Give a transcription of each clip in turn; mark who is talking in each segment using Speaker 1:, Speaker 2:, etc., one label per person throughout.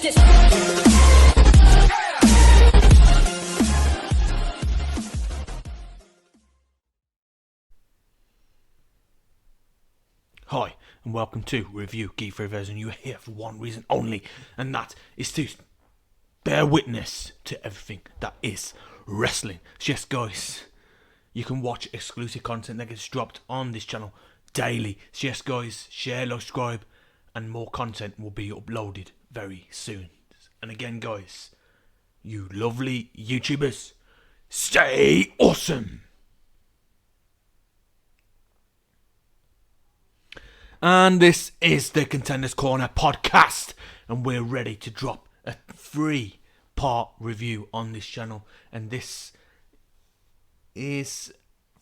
Speaker 1: Check this.
Speaker 2: Hi, and welcome to Review Geek Freeverse, and you're here for one reason only, and that is to bear witness to everything that is wrestling. So yes, guys, you can watch exclusive content that gets dropped on this channel daily. So yes, guys, share, like, subscribe, and more content will be uploaded very soon. And again, guys, you lovely YouTubers, stay awesome! And this is the Contenders Corner Podcast, and we're ready to drop a 3-part review on this channel. And this is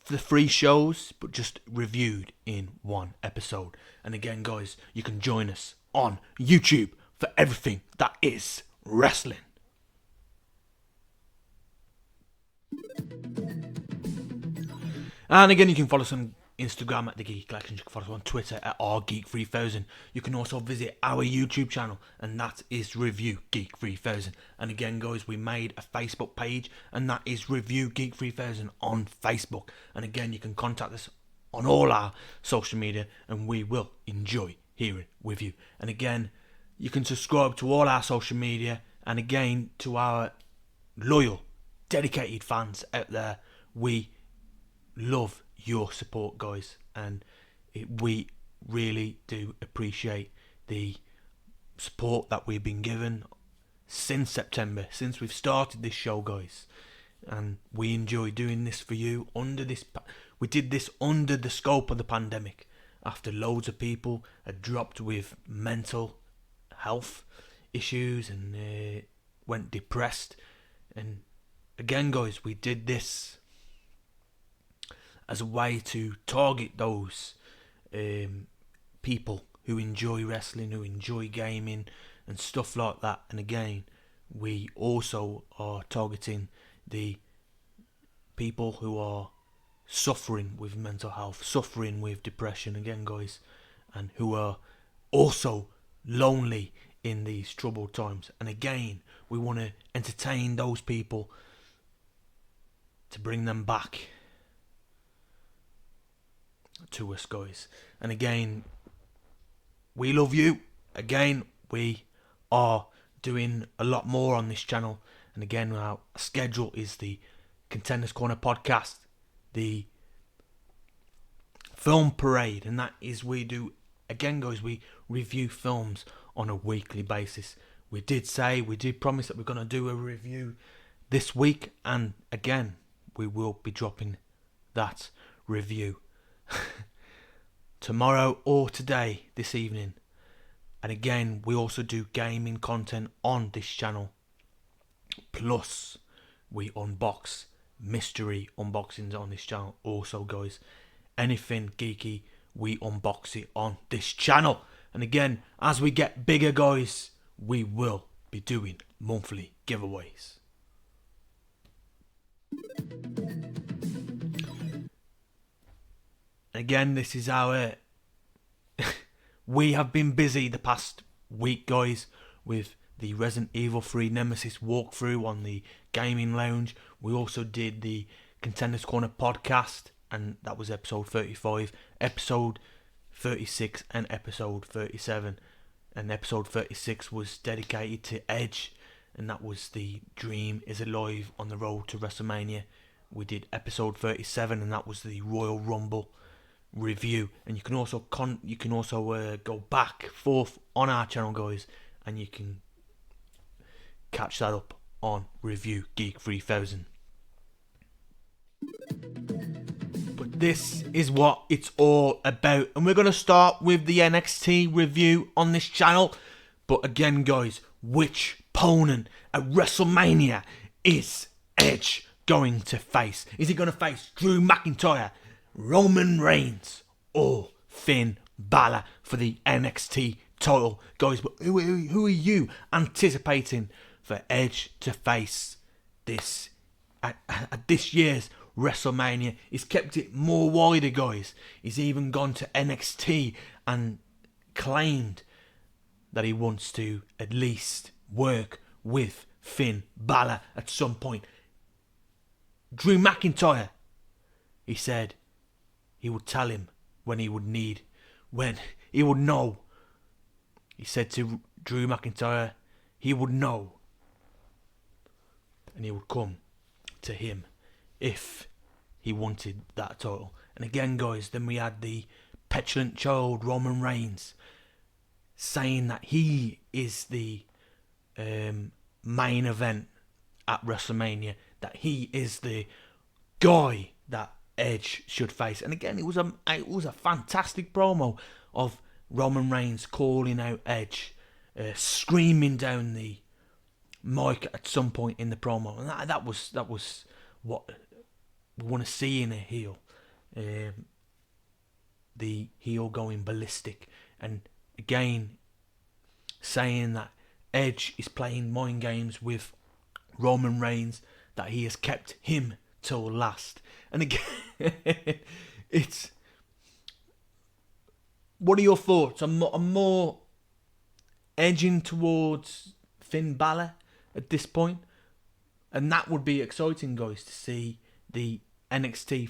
Speaker 2: the 3 shows, but just reviewed in one episode. And again, guys, you can join us on YouTube for everything that is wrestling. And again, you can follow us on Instagram at The Geek Collection. You can follow us on Twitter at RGeek3000. You can also visit our YouTube channel, and that is Review Geek 3000. And again, guys, we made a Facebook page, and that is Review Geek 3000 on Facebook. And again, you can contact us on all our social media, and we will enjoy hearing with you. And again, you can subscribe to all our social media, and again, to our loyal, dedicated fans out there, we love your support, guys, and we really do appreciate the support that we've been given since September, since we've started this show, guys. And we enjoy doing this for you. We did this under the scope of the pandemic, after loads of people had dropped with mental health issues and went depressed. And again, guys, we did this as a way to target those people who enjoy wrestling, who enjoy gaming and stuff like that. And again, we also are targeting the people who are suffering with mental health, suffering with depression, again, guys, and who are also lonely in these troubled times. And again, we want to entertain those people to bring them back to us, guys. And again, we love you. Again, we are doing a lot more on this channel. And again, our schedule is the Contenders Corner Podcast, the Film Parade, and that is we do, again, guys, we review films on a weekly basis. We did promise that we're going to do a review this week, and again, we will be dropping that review tomorrow or today, this evening. And again, we also do gaming content on this channel, plus we unbox mystery unboxings on this channel also, guys. Anything geeky, we unbox it on this channel. And again, as we get bigger, guys, we will be doing monthly giveaways. Again, this is our we have been busy the past week, guys, with the Resident Evil 3 Nemesis walkthrough on the Gaming Lounge. We also did the Contenders Corner Podcast, and that was episode 35, episode 36 and episode 37. And episode 36 was dedicated to Edge, and that was the Dream is Alive on the road to WrestleMania. We did episode 37, and that was the Royal Rumble review. And you can also go back forth on our channel, guys, and you can catch that up on Review Geek 3000. But this is what it's all about, and we're going to start with the NXT review on this channel. But again, guys, which opponent at WrestleMania is Edge going to face? Is he going to face Drew McIntyre, Roman Reigns, or Finn Balor for the NXT title? Guys, but who are you anticipating for Edge to face this at this year's WrestleMania? He's kept it more wider, guys. He's even gone to NXT and claimed that he wants to at least work with Finn Balor at some point. Drew McIntyre, he said he would tell him when he would know. He said to Drew McIntyre, he would know, and he would come to him if he wanted that title. And again, guys, then we had the petulant child Roman Reigns saying that he is the main event at WrestleMania, that he is the guy that Edge should face. And again, it was a fantastic promo of Roman Reigns calling out Edge, screaming down the mic at some point in the promo, and that was what we want to see in a heel. The heel going ballistic, and again saying that Edge is playing mind games with Roman Reigns, that he has kept him till last. And again, it's, what are your thoughts? I'm more edging towards Finn Balor at this point, and that would be exciting, guys, to see the NXT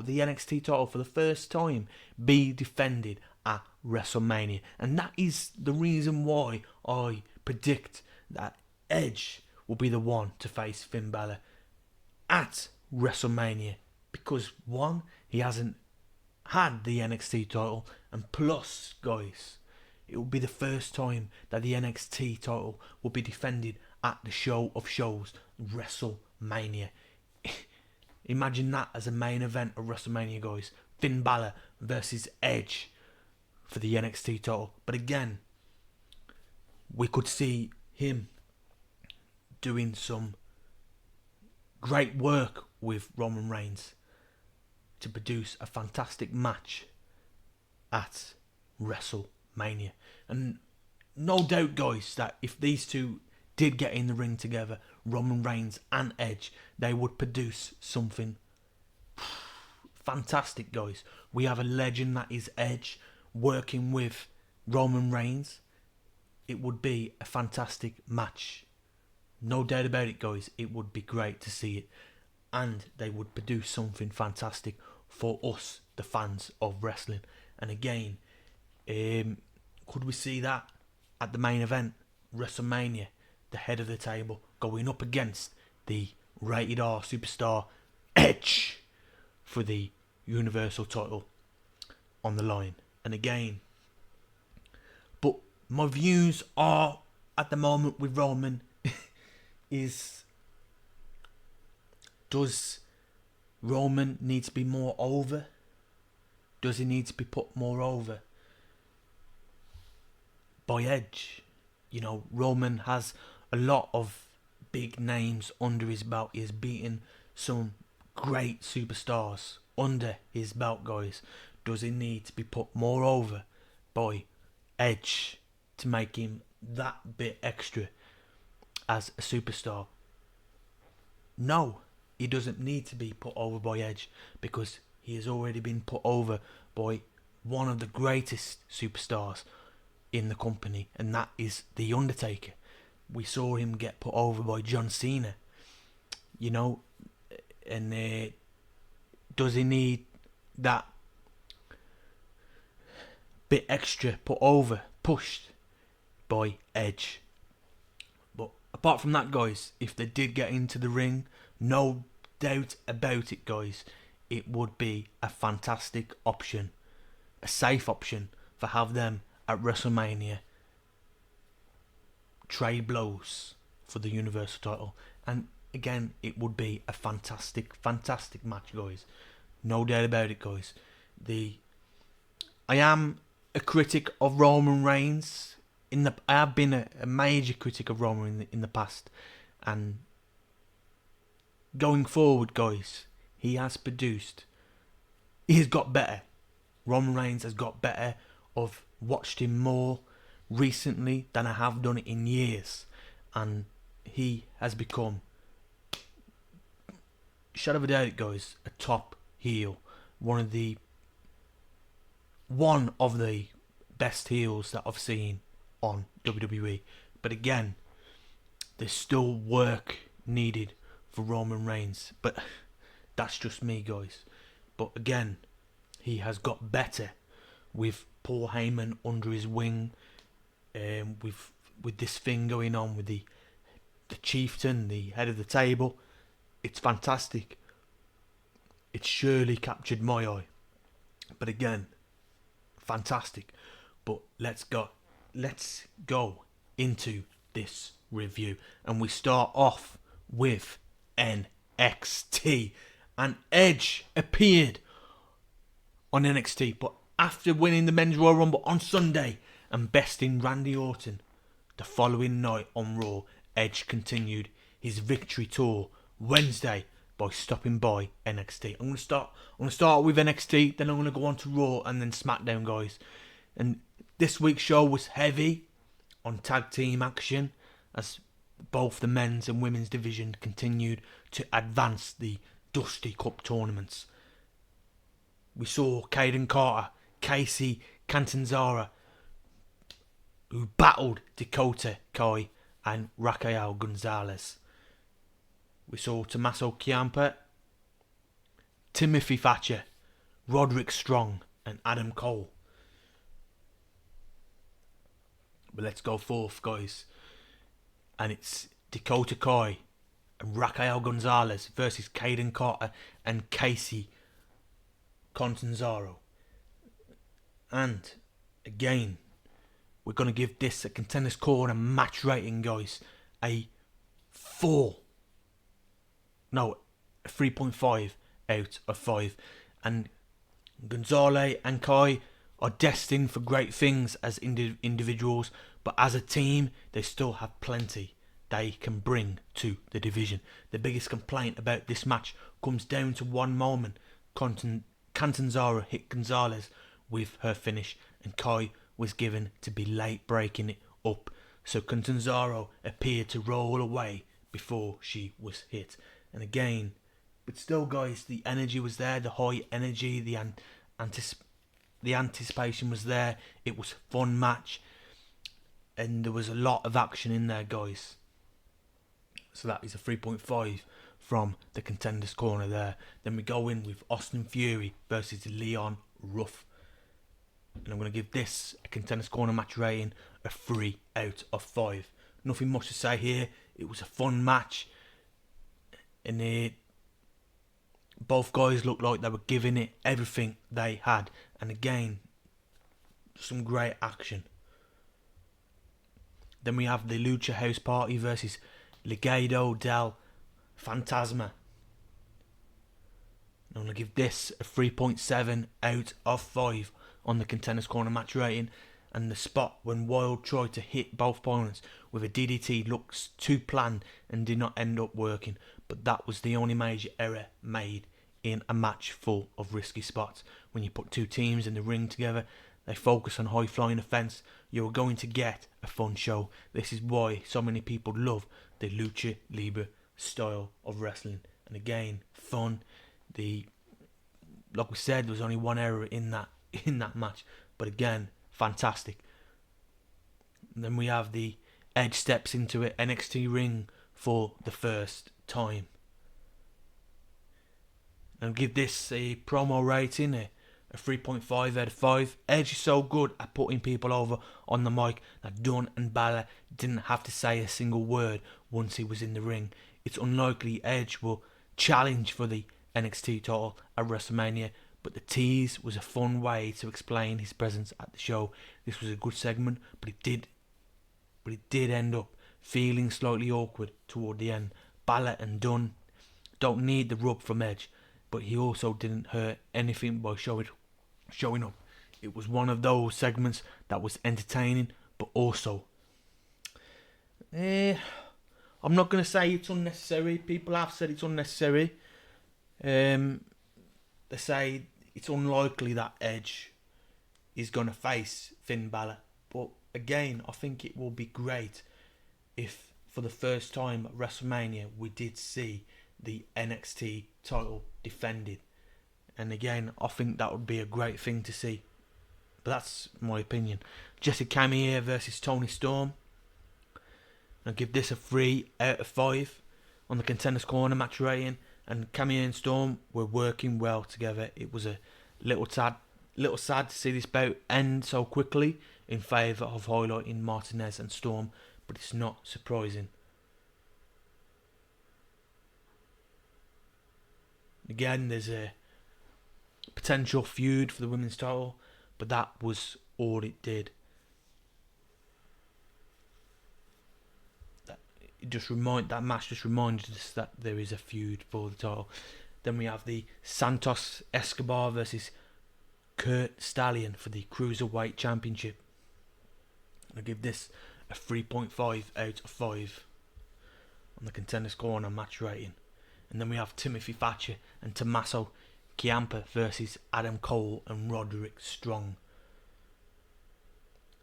Speaker 2: the NXT title for the first time be defended at WrestleMania. And that is the reason why I predict that Edge will be the one to face Finn Balor at WrestleMania, because one, he hasn't had the NXT title, and plus, guys, it will be the first time that the NXT title will be defended at the show of shows, WrestleMania. Imagine that as a main event of WrestleMania, guys. Finn Balor versus Edge for the NXT title. But again, we could see him doing some great work with Roman Reigns to produce a fantastic match at WrestleMania. And no doubt, guys, that if these two did get in the ring together, Roman Reigns and Edge, they would produce something fantastic, guys. We have a legend that is Edge working with Roman Reigns. It would be a fantastic match. No doubt about it, guys. It would be great to see it. And they would produce something fantastic for us, the fans of wrestling. And again, could we see that at the main event, WrestleMania, the head of the table going up against the rated R superstar Edge for the Universal title on the line? And again, but my views are at the moment with Roman is, does Roman need to be more over? Does he need to be put more over by Edge? You know, Roman has a lot of big names under his belt. He has beaten some great superstars under his belt, guys. Does he need to be put more over by Edge to make him that bit extra as a superstar? No, he doesn't need to be put over by Edge, because he has already been put over by one of the greatest superstars in the company, and that is The Undertaker. We saw him get put over by John Cena, you know, and does he need that bit extra put over, pushed by Edge? But apart from that, guys, if they did get into the ring, no doubt about it, guys, it would be a fantastic option, a safe option for have them at WrestleMania trade blows for the Universal title. And again, it would be a fantastic match, guys. No doubt about it, guys. I am a critic of Roman Reigns. I have been a major critic of Roman in the past, and going forward, guys, he has got better. Roman Reigns has got better. I've watched him more recently than I have done it in years, and he has become, shadow of a doubt, guys, a top heel, one of the best heels that I've seen on WWE, But again, there's still work needed for Roman Reigns. But that's just me, guys. But again, he has got better with Paul Heyman under his wing. With this thing going on with the chieftain, the head of the table. It's fantastic. It's surely captured my eye. But again, fantastic. But let's go into this review. And we start off with NXT. And Edge appeared on NXT, but after winning the Men's Royal Rumble on Sunday and besting Randy Orton the following night on Raw, Edge continued his victory tour Wednesday by stopping by NXT. I'm gonna start with NXT, then I'm gonna go on to Raw and then SmackDown, guys. And this week's show was heavy on tag team action as both the men's and women's division continued to advance the Dusty Cup tournaments. We saw Caden Carter, Casey Catanzaro, who battled Dakota Kai and Raquel Gonzalez. We saw Tommaso Ciampa, Timothy Thatcher, Roderick Strong and Adam Cole. But let's go forth, guys. And it's Dakota Kai and Raquel Gonzalez versus Caden Carter and Casey Catanzaro. And again, we're going to give this a Contenders Corner match rating, guys. A 3.5 out of 5. And Gonzalez and Kai are destined for great things as individuals, but as a team, they still have plenty they can bring to the division. The biggest complaint about this match comes down to one moment. Catanzaro hit Gonzalez with her finish, and Kai was given to be late breaking it up, so Catanzaro appeared to roll away before she was hit. And again, but still, guys, the energy was there, the high energy, the anticipation was there. It was a fun match, and there was a lot of action in there, guys. So that is a 3.5 from the Contenders Corner there. Then we go in with Austin Theory versus Leon Ruff. And I'm going to give this a Contenders Corner match rating a 3 out of 5. Nothing much to say here. It was a fun match. And both guys looked like they were giving it everything they had. And again, some great action. Then we have the Lucha House Party versus Legado del Fantasma. I'm going to give this a 3.7 out of 5 on the Contenders Corner match rating. And the spot when Wilde tried to hit both opponents with a DDT looks too planned and did not end up working. But that was the only major error made in a match full of risky spots. When you put two teams in the ring together, they focus on high-flying offense, you're going to get a fun show. This is why so many people love the Lucha Libre style of wrestling. And again, fun. Like we said, there was only one error in that match. But again, fantastic. And then we have the Edge steps into an NXT ring for the first time. And I'll give this a promo rating, a 3.5 out of 5. Edge is so good at putting people over on the mic that Dunn and Balor didn't have to say a single word once he was in the ring. It's unlikely Edge will challenge for the NXT title at WrestleMania, but the tease was a fun way to explain his presence at the show. This was a good segment, but it did end up feeling slightly awkward toward the end. Balor and Dunn don't need the rub from Edge, but he also didn't hurt anything by showing up. It was one of those segments that was entertaining, but also I'm not going to say it's unnecessary. People have said it's unnecessary. They say it's unlikely that Edge is going to face Finn Balor. But again, I think it will be great if for the first time at WrestleMania we did see the NXT title defended. And again, I think that would be a great thing to see. But that's my opinion. Jessica Camille versus Toni Storm. I'll give this a 3 out of 5 on the Contenders Corner match rating. And Camille and Storm were working well together. It was a little sad to see this bout end so quickly in favour of highlighting Martinez and Storm, but it's not surprising. Again, there's a potential feud for the women's title, but that was all it did. That match just reminded us that there is a feud for the title. Then we have the Santos Escobar versus Kurt Stallion for the Cruiserweight Championship. I'll give this a 3.5 out of 5 on the Contenders Corner match rating. And then we have Timothy Thatcher and Tommaso Ciampa versus Adam Cole and Roderick Strong.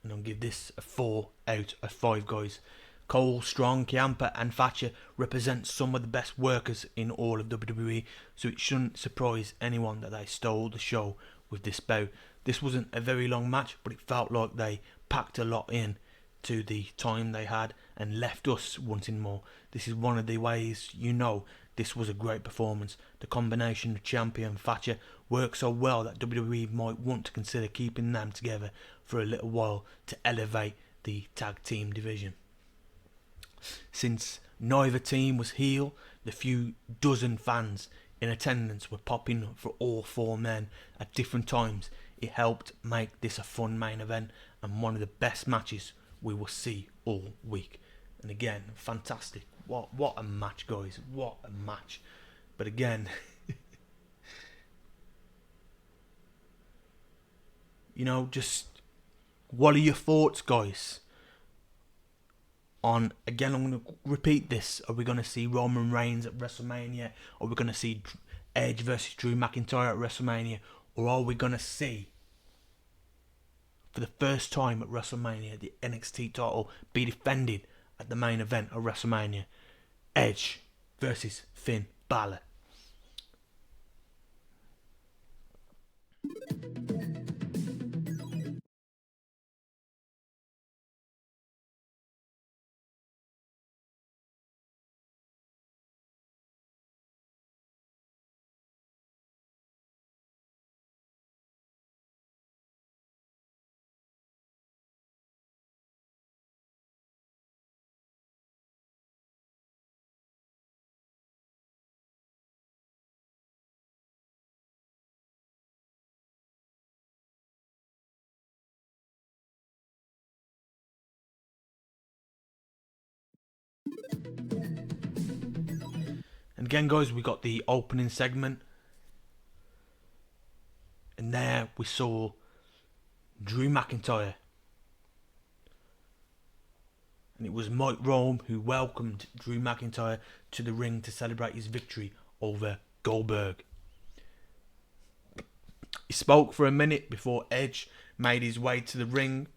Speaker 2: And I'll give this a 4 out of 5, guys. Cole, Strong, Ciampa and Thatcher represent some of the best workers in all of WWE, so it shouldn't surprise anyone that they stole the show with this bout. This wasn't a very long match, but it felt like they packed a lot in to the time they had and left us wanting more. This is one of the ways you know this was a great performance. The combination of Ciampa and Thatcher worked so well that WWE might want to consider keeping them together for a little while to elevate the tag team division. Since neither team was heel, the few dozen fans in attendance were popping for all four men at different times. It helped make this a fun main event and one of the best matches we will see all week. And again, fantastic. What a match, guys. What a match. But again, just what are your thoughts, guys? I'm going to repeat this. Are we going to see Roman Reigns at WrestleMania? Are we going to see Edge versus Drew McIntyre at WrestleMania? Or are we going to see, for the first time at WrestleMania, the NXT title be defended at the main event of WrestleMania? Edge versus Finn Balor. And again, guys, we got the opening segment. And there we saw Drew McIntyre. And it was Mike Rome who welcomed Drew McIntyre to the ring to celebrate his victory over Goldberg. He spoke for a minute before Edge made his way to the ring.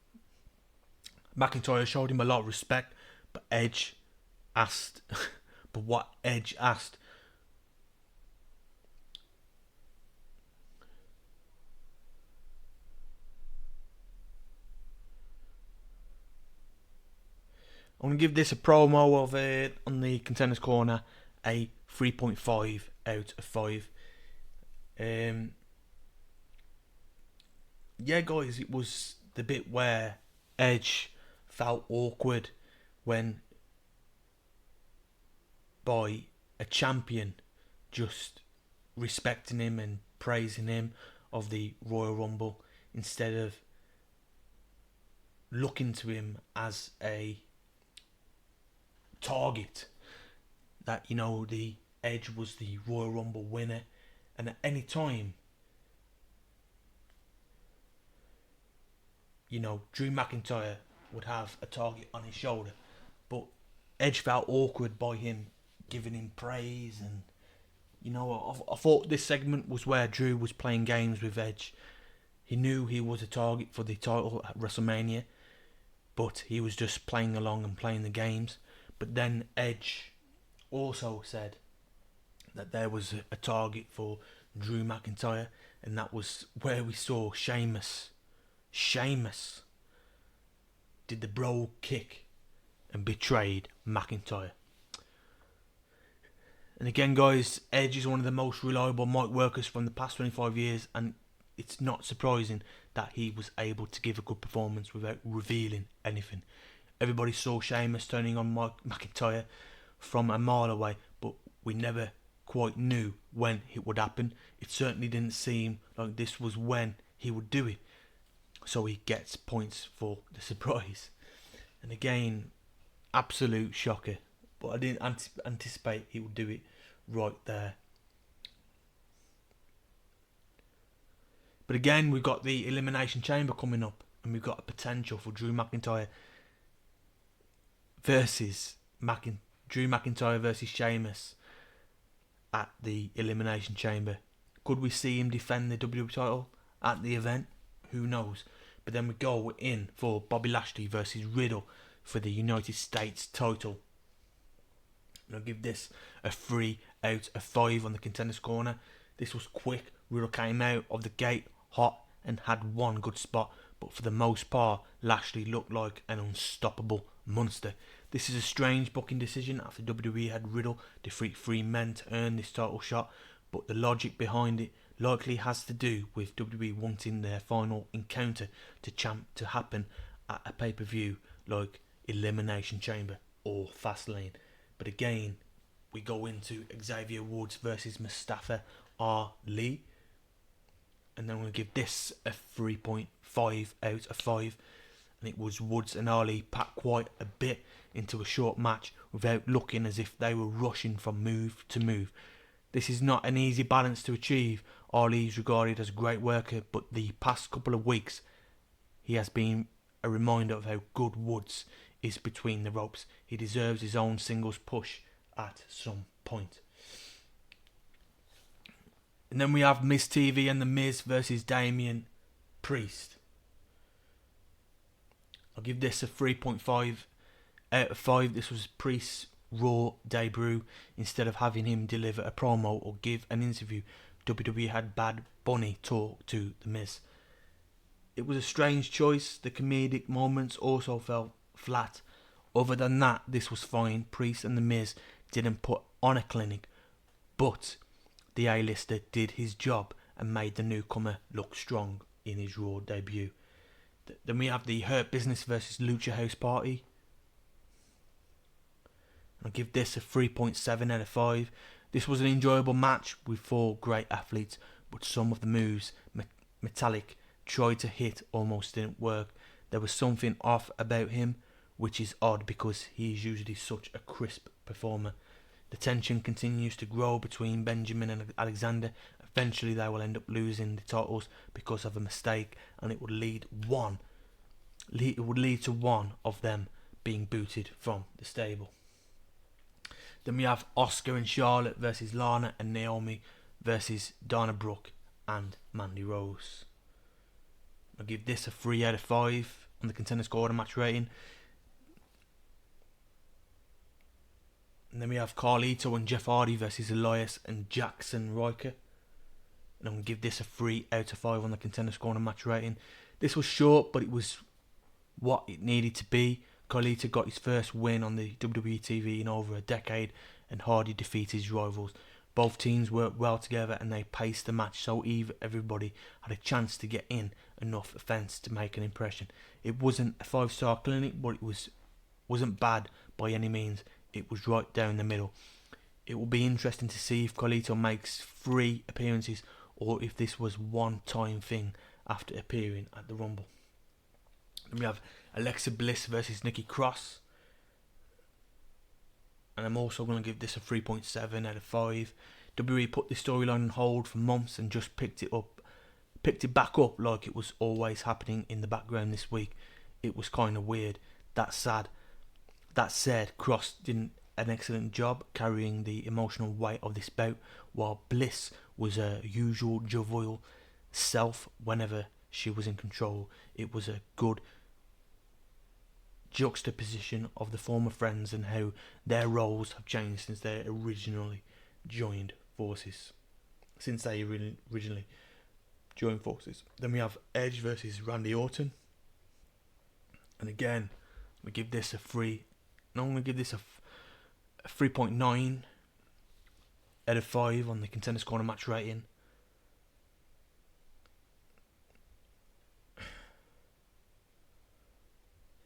Speaker 2: McIntyre showed him a lot of respect, but what Edge asked I'm going to give this a promo of it on the Contenders Corner, a 3.5 out of 5. Yeah, guys, it was the bit where Edge felt awkward when by a champion just respecting him and praising him of the Royal Rumble instead of looking to him as a target. That, the Edge was the Royal Rumble winner, and at any time, Drew McIntyre would have a target on his shoulder, but Edge felt awkward by him giving him praise. And I thought this segment was where Drew was playing games with Edge. He knew he was a target for the title at WrestleMania, but he was just playing along and playing the games. But then Edge also said that there was a target for Drew McIntyre, and that was where we saw Sheamus did the bro kick and betrayed McIntyre. And again, guys, Edge is one of the most reliable mic workers from the past 25 years, and it's not surprising that he was able to give a good performance without revealing anything. Everybody saw Sheamus turning on McIntyre from a mile away, but we never quite knew when it would happen. It certainly didn't seem like this was when he would do it. So he gets points for the surprise. And again, absolute shocker. But I didn't anticipate he would do it right there. But again, we've got the Elimination Chamber coming up, and we've got a potential for Drew McIntyre versus Sheamus at the Elimination Chamber. Could we see him defend the WWE title at the event? Who knows? But then we go in for Bobby Lashley versus Riddle for the United States title. And I'll give this a 3 out of 5 on the Contenders Corner. This was quick. Riddle came out of the gate hot and had one good spot, but for the most part, Lashley looked like an unstoppable monster. This is a strange booking decision after WWE had Riddle defeat 3 men to earn this title shot, but the logic behind it likely has to do with WWE wanting their final encounter to happen at a pay-per-view like Elimination Chamber or Fastlane. But again, we go into Xavier Woods versus Mustafa Ali, and then we'll give this a 3.5 out of 5. And it was Woods and Ali packed quite a bit into a short match without looking as if they were rushing from move to move. This is not an easy balance to achieve. Ali is regarded as a great worker, but the past couple of weeks he has been a reminder of how good Woods is between the ropes. He deserves his own singles push at some point. And then we have Miz TV and The Miz versus Damian Priest. I'll give this a 3.5 out of 5. This was Priest's Raw debut. Instead of having him deliver a promo or give an interview, WWE had Bad Bunny talk to The Miz. It was a strange choice. The comedic moments also felt flat. Other than that, this was fine. Priest and The Miz didn't put on a clinic, but the A-lister did his job and made the newcomer look strong in his Raw debut. Then we have the Hurt Business versus Lucha House Party. I'll give this a 3.7 out of 5. This was an enjoyable match with 4 great athletes, but some of the moves Metallic tried to hit almost didn't work. There was something off about him, which is odd because he is usually such a crisp performer. The tension continues to grow between Benjamin and Alexander. Eventually they will end up losing the titles because of a mistake, and it would lead to one of them being booted from the stable. Then we have Asuka and Charlotte versus Lana and Naomi versus Dana Brooke and Mandy Rose. I'll give this a 3 out of 5 on the Contenders Corner match rating. And then we have Carlito and Jeff Hardy versus Elias and Jackson Riker. And I'm going to give this a 3 out of 5 on the Contenders Corner match rating. This was short, but it was what it needed to be. Carlito got his first win on the WWE TV in over a decade, and Hardy defeated his rivals. Both teams worked well together and they paced the match so everybody had a chance to get in enough offense to make an impression. It wasn't a 5-star clinic, but it wasn't bad by any means. It was right down the middle. It will be interesting to see if Carlito makes 3 appearances or if this was one-time thing after appearing at the Rumble. Then we have Alexa Bliss versus Nikki Cross. And I'm also going to give this a 3.7 out of 5. WWE put the storyline on hold for months and just picked it back up like it was always happening in the background this week. It was kind of weird. That's sad. That said, Cross did an excellent job carrying the emotional weight of this bout, while Bliss was her usual jovial self whenever she was in control. It was a good juxtaposition of the former friends and how their roles have changed since they originally joined forces. Then we have Edge versus Randy Orton. And again, we give this a 3 And I'm going to give this a 3.9 out of 5 on the Contenders Corner match rating.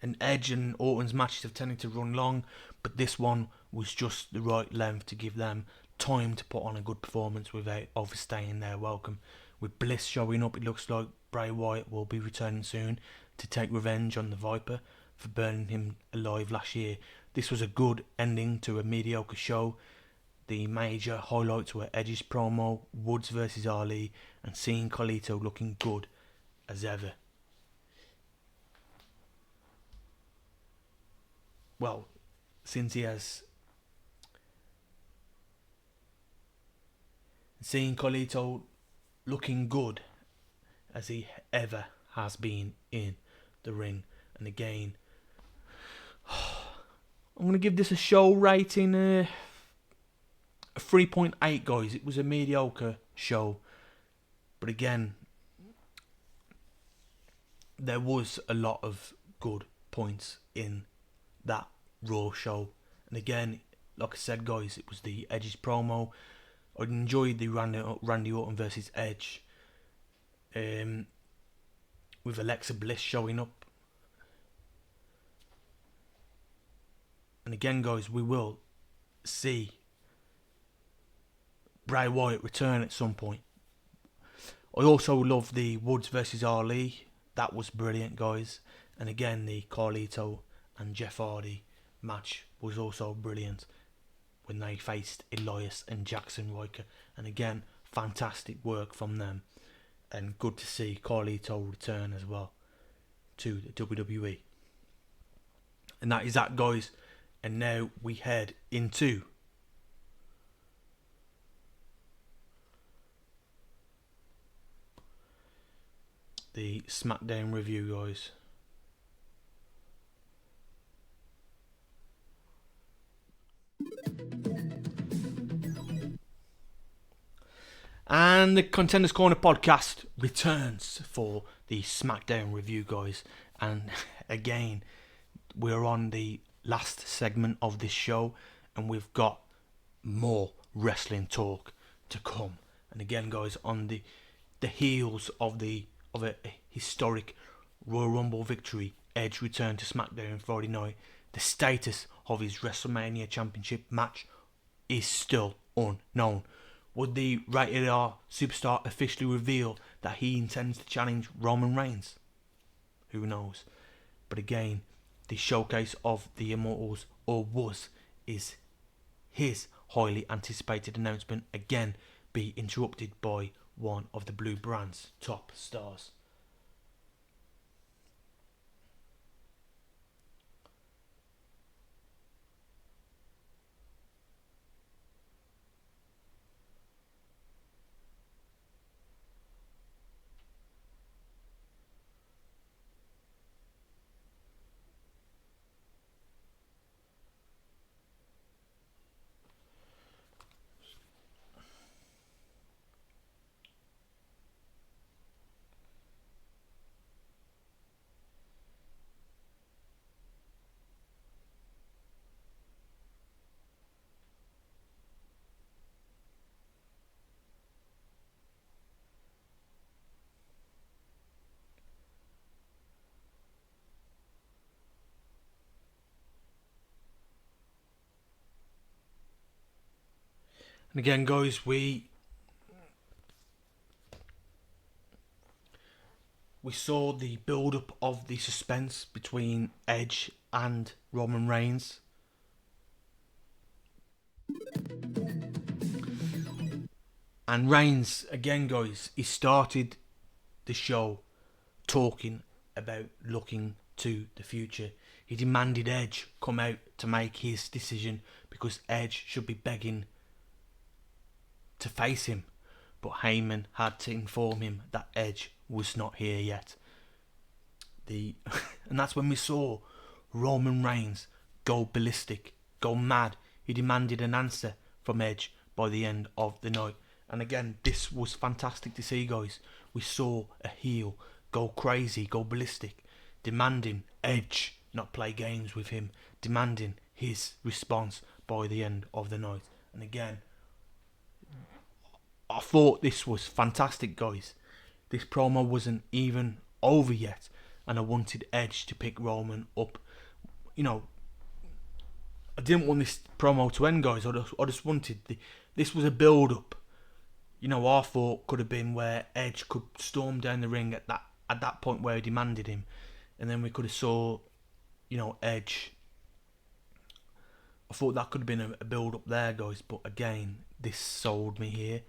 Speaker 2: And Edge and Orton's matches have tended to run long, but this one was just the right length to give them time to put on a good performance without overstaying their welcome. With Bliss showing up, it looks like Bray Wyatt will be returning soon to take revenge on the Viper for burning him alive last year. This was a good ending to a mediocre show. The major highlights were Edge's promo, Woods versus Ali, and seeing Carlito looking good as ever. Well, since he has seeing Carlito looking good as he ever has been in the ring. And again, I'm going to give this a show rating a 3.8, guys. It was a mediocre show, but again, there was a lot of good points in that Raw show. And again, like I said, guys, it was the Edge's promo. I enjoyed the Randy Orton versus Edge, with Alexa Bliss showing up. And again, guys, we will see Bray Wyatt return at some point. I also love the Woods versus Ali. That was brilliant, guys. And again, the Carlito and Jeff Hardy match was also brilliant when they faced Elias and Jackson Riker. And again, fantastic work from them. And good to see Carlito return as well to the WWE. And that is that, guys. And now we head into the Smackdown review, guys. And the Contenders Corner Podcast returns for the Smackdown review, guys. And again, we're on the last segment of this show, and we've got more wrestling talk to come. And again, guys, on the heels of a historic Royal Rumble victory, Edge returned to SmackDown Friday night. The status of his WrestleMania Championship match is still unknown. Would the Rated R superstar officially reveal that he intends to challenge Roman Reigns? Who knows? But again, the showcase of the Immortals, is his highly anticipated announcement again be interrupted by one of the Blue Brand's top stars. And again, guys, we saw the build-up of the suspense between Edge and Roman Reigns. And Reigns, again, guys, he started the show talking about looking to the future. He demanded Edge come out to make his decision because Edge should be begging to face him, but Heyman had to inform him that Edge was not here yet. And that's when we saw Roman Reigns go ballistic, go mad. He demanded an answer from Edge by the end of the night. And again, this was fantastic to see, guys. We saw a heel go crazy, go ballistic, demanding Edge not play games with him, demanding his response by the end of the night. And again, I thought this was fantastic, guys. This promo wasn't even over yet, and I wanted Edge to pick Roman up. You know, I didn't want this promo to end, guys. I just wanted this was a build-up. You know, our thought could have been where Edge could storm down the ring at that point where he demanded him, and then we could have saw, you know, Edge. I thought that could have been a build-up there, guys. But again, this sold me here.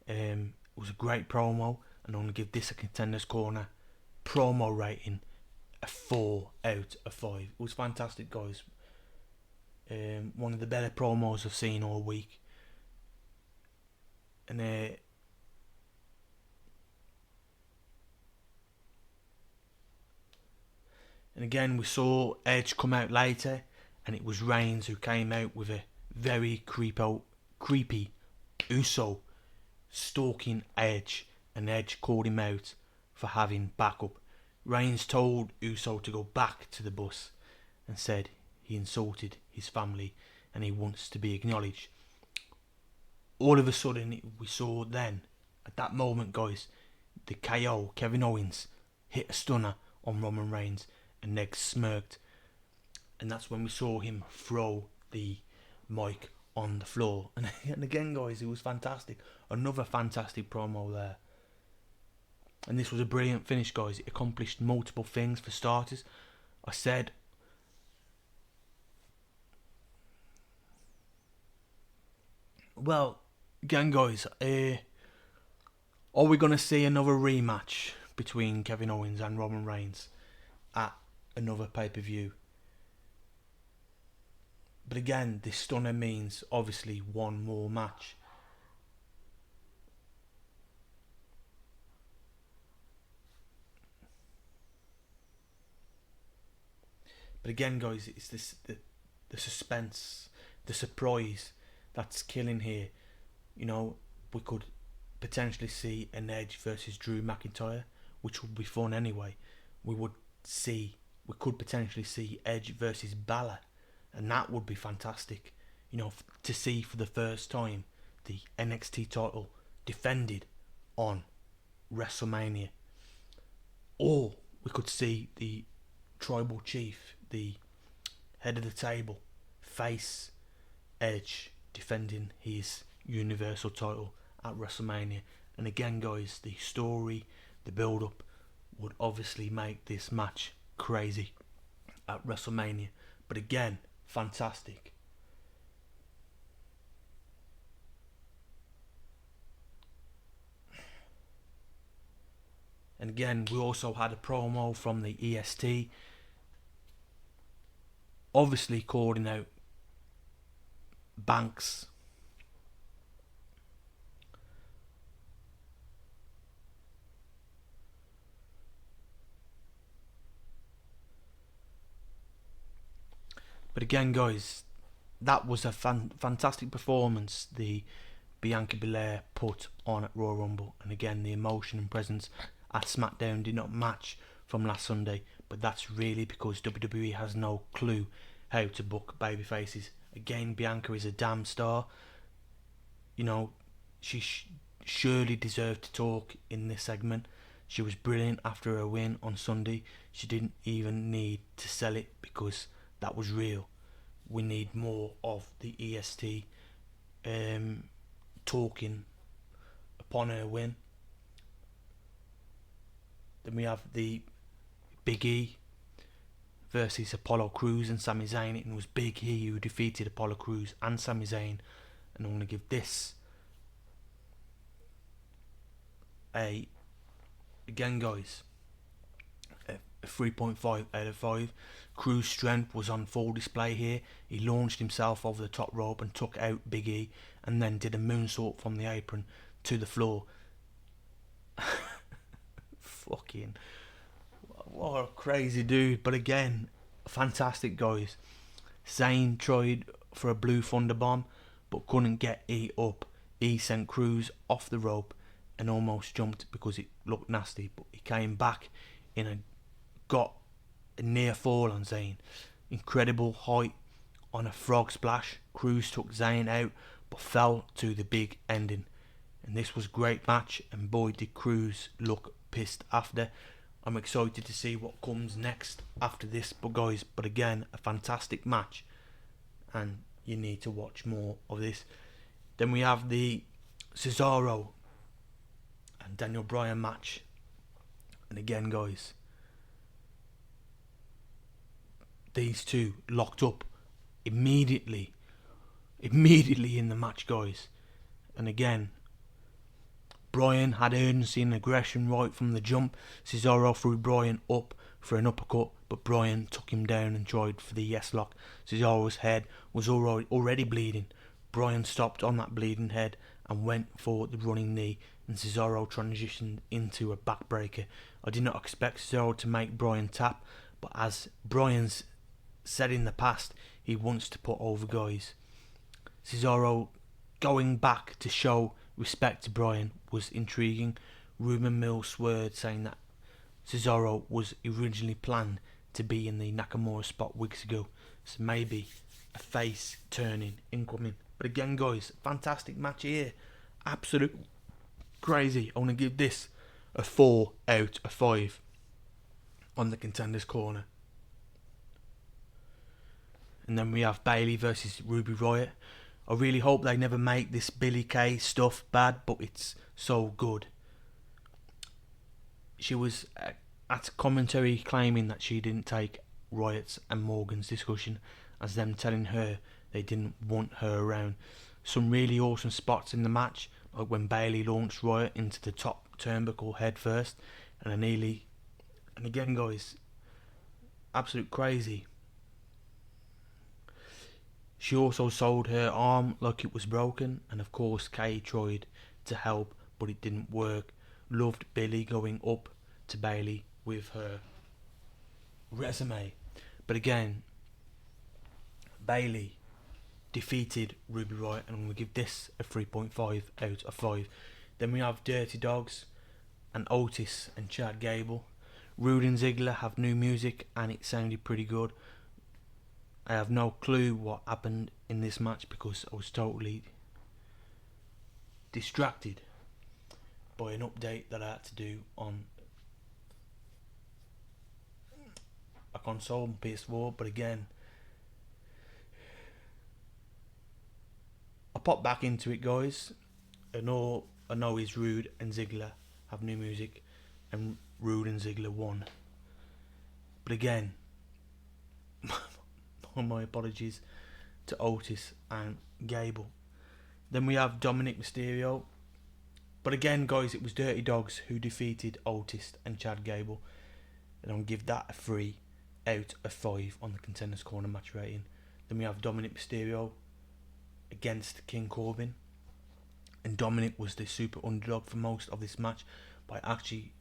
Speaker 2: It was a great promo, and I'm going to give this a Contenders Corner promo rating a 4 out of 5. It was fantastic, guys. One of the better promos I've seen all week. And again, we saw Edge come out later, and it was Reigns who came out with a very creepy Uso stalking Edge, and Edge called him out for having backup. Reigns told Uso to go back to the bus and said he insulted his family and he wants to be acknowledged. All of a sudden, we saw then, at that moment, guys, the KO, Kevin Owens, hit a stunner on Roman Reigns, and Ned smirked. And that's when we saw him throw the mic on the floor. And again, guys, it was fantastic. Another fantastic promo there. And this was a brilliant finish, guys. It accomplished multiple things. For starters, I said, well, again, guys, are we going to see another rematch between Kevin Owens and Roman Reigns at another pay-per-view? But again, this stunner means obviously one more match. But again, guys, it's the suspense, the surprise that's killing here. You know, we could potentially see an Edge versus Drew McIntyre, which would be fun anyway. We could potentially see Edge versus Balor, and that would be fantastic. You know, to see for the first time the NXT title defended on WrestleMania. Or we could see the Tribal Chief, the head of the table, face Edge defending his Universal title at WrestleMania. And again, guys, the story, the build-up would obviously make this match crazy at WrestleMania. But again, fantastic. And again, we also had a promo from the EST, obviously calling out Banks. But again, guys, that was a fantastic performance the Bianca Belair put on at Royal Rumble. And again, the emotion and presence at Smackdown did not match from last Sunday. But that's really because WWE has no clue how to book babyfaces. Again, Bianca is a damn star. You know, she surely deserved to talk in this segment. She was brilliant after her win on Sunday. She didn't even need to sell it because that was real. We need more of the EST talking upon her win. Then we have the Big E versus Apollo Crews and Sami Zayn. It was Big E who defeated Apollo Crews and Sami Zayn. And I'm going to give this again, guys, a 3.5 out of 5. Crew's strength was on full display here. He launched himself over the top rope and took out Big E, and then did a moonsault from the apron to the floor. Fucking, what a crazy dude. But again, fantastic, guys. Zayn tried for a blue thunder bomb but couldn't get E up. E sent Crews off the rope and almost jumped because it looked nasty, but he came back in and got a near fall on Zayn. Incredible height on a frog splash. Cruz took Zayn out, but fell to the big ending. And this was a great match, and boy did Cruz look pissed after. I'm excited to see what comes next after this, but again, a fantastic match, and you need to watch more of this. Then we have the Cesaro and Daniel Bryan match, and again, guys, these two locked up immediately in the match, guys. And again, Bryan had urgency and aggression right from the jump. Cesaro threw Bryan up for an uppercut, but Bryan took him down and tried for the yes lock. Cesaro's head was already bleeding. Bryan stopped on that bleeding head and went for the running knee, and Cesaro transitioned into a backbreaker. I did not expect Cesaro to make Bryan tap, but as Bryan's said in the past, he wants to put over guys. Cesaro going back to show respect to Bryan was intriguing. Ruben Mills sweared, saying that Cesaro was originally planned to be in the Nakamura spot weeks ago, so maybe a face turning incoming. But again, guys, fantastic match here, absolute crazy. I want to give this a 4 out of 5 on the Contenders Corner. And then we have Bayley versus Ruby Riott. I really hope they never make this Billie Kay stuff bad, but it's so good. She was at commentary claiming that she didn't take Riott's and Morgan's discussion as them telling her they didn't want her around. Some really awesome spots in the match, like when Bayley launched Riott into the top turnbuckle head first, and again, guys, absolute crazy. She also sold her arm like it was broken, and of course Kay tried to help, but it didn't work. Loved Billie going up to Bayley with her resume. But again, Bayley defeated Ruby Riott, and I'm going to give this a 3.5 out of 5. Then we have Dirty Dogs and Otis and Chad Gable. Rude and Ziggler have new music, and it sounded pretty good. I have no clue what happened in this match because I was totally distracted by an update that I had to do on a console on PS4. But again, I popped back into it, guys. I know is Rude and Ziggler have new music, and Rude and Ziggler won. But again, my apologies to Otis and Gable. Then we have Dominic Mysterio. But again, guys, it was Dirty Dogs who defeated Otis and Chad Gable. And I'll give that a 3 out of 5 on the Contenders Corner match rating. Then we have Dominic Mysterio against King Corbin. And Dominic was the super underdog for most of this match. But I actually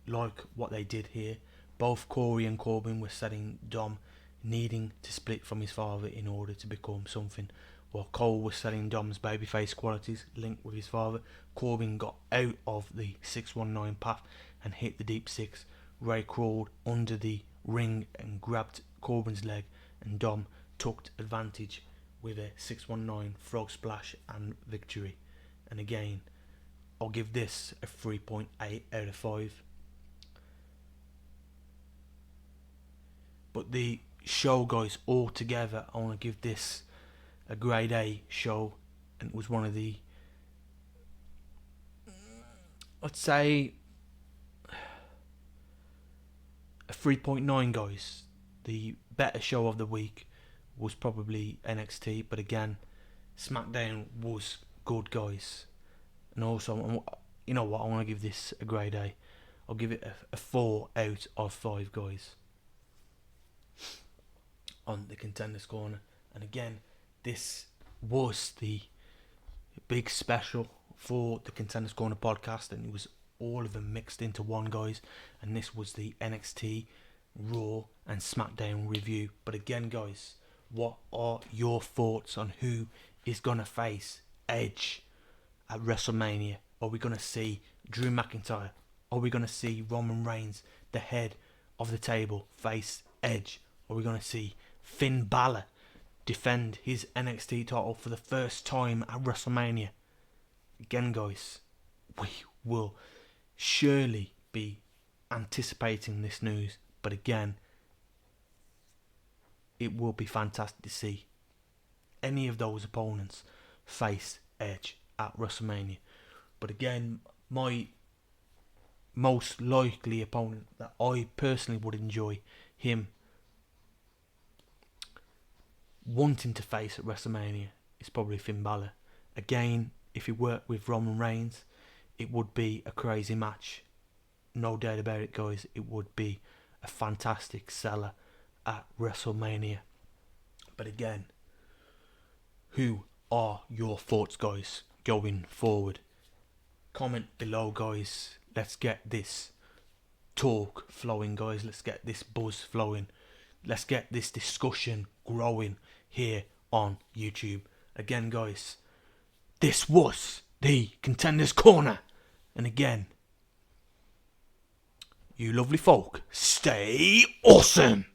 Speaker 2: like what they did here. Both Corey and Corbin were setting Dom needing to split from his father in order to become something, while Cole was selling Dom's babyface qualities linked with his father. Corbin got out of the 619 path and hit the deep six. Ray crawled under the ring and grabbed Corbin's leg, and Dom took advantage with a 619 frog splash and victory. And again, I'll give this a 3.8 out of 5. But the show, guys, all together, I want to give this a grade A show, and it was one of the, I'd say, a 3.9, guys. The better show of the week was probably NXT, but again, Smackdown was good, guys. And also, you know what, I want to give this a grade A. I'll give it a 4 out of 5, guys, on the Contenders Corner. And again, this was the big special for the Contenders Corner podcast, and it was all of them mixed into one, guys. And this was the NXT, Raw and Smackdown review. But again, guys, what are your thoughts on who is going to face Edge at WrestleMania? Are we going to see Drew McIntyre? Are we going to see Roman Reigns, the head of the table, face Edge? Are we going to see Finn Balor defend his NXT title for the first time at WrestleMania. Again, guys, we will surely be anticipating this news, but again, it will be fantastic to see any of those opponents face Edge at WrestleMania. But again, my most likely opponent that I personally would enjoy him wanting to face at WrestleMania is probably Finn Balor. Again, if he worked with Roman Reigns, it would be a crazy match. No doubt about it, guys. It would be a fantastic seller at WrestleMania. But again, who are your thoughts, guys, going forward? Comment below, guys. Let's get this talk flowing, guys. Let's get this buzz flowing. Let's get this discussion growing here on YouTube. Again, guys, this was the Contenders Corner. And again, you lovely folk, stay awesome.